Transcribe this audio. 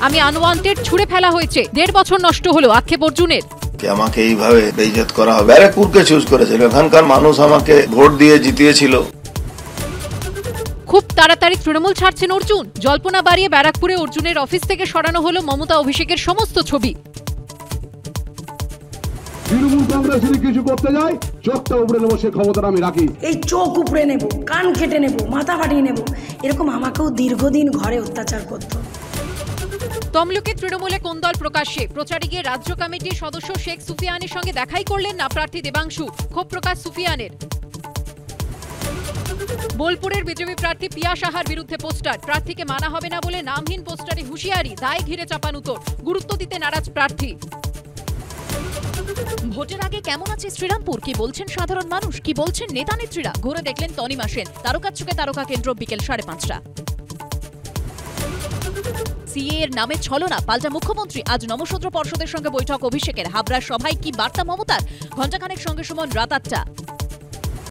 আমি আনওয়ান্টেড ছুড়ে ফেলা হয়েছে, 1.5 বছর নষ্ট হলো, আক্ষেপ অর্জুনের। আমাকে এইভাবে বেইজ্জত করা হবে। ব্যারাকপুরকে চুজ করেছিল, এখানকার মানুষ আমাকে ভোট দিয়ে জিতিয়েছিল। খুব তাড়াতাড়ি তৃণমূল ছাড়ছেন অর্জুন। জল্পনা বাড়িয়ে ব্যারাকপুরে অর্জুনের অফিস থেকে সরানো হলো মমতা অভিষেকের সমস্ত ছবি। তৃণমূল কংগ্রেস যদি কিছু করতে যায়, চোখটা উপরে নেবো, সে ক্ষমতা আমি রাখি। এই চোখ উপরে নেব, কান কেটে নেব, মাথা ফাটিয়ে নেব, এরকম আমাকেও দীর্ঘদিন ঘরে অত্যাচার করতো। তমলুকে তৃণমূলে কোন্দল প্রকাশ্যে। প্রচারে গিয়ে রাজ্য কমিটির সদস্য শেখ সুফিয়ানের সঙ্গে দেখাই করলেন না প্রার্থী দেবাংশু। ক্ষোভ প্রকাশ সুফিয়ানের। বোলপুরের বিজেপি প্রার্থী পিয়া সাহার বিরুদ্ধে পোস্টার। প্রার্থীকে মানা হবে না বলে নামহীন পোস্টারে হুঁশিয়ারি, দায় ঘিরে চাপানুতোর। গুরুত্ব দিতে নারাজ প্রার্থী। ভোটের আগে কেমন আছে শ্রীরামপুর, কি বলছেন সাধারণ মানুষ, কি বলছেন নেতা নেত্রীরা, ঘুরে দেখলেন তনিমা সেন। তারকা চুকে তারকা কেন্দ্র, বিকেল 5:30। সিএ এর নামে ছলনা, পাল্টা মুখ্যমন্ত্রী। আজ নমশূদ্র পর্ষদের সঙ্গে বৈঠক অভিষেকের। হাবড়ার সভায় কি বার্তা মমতার? ঘণ্টাখানেক সঙ্গে সুমন, রাত 8টা।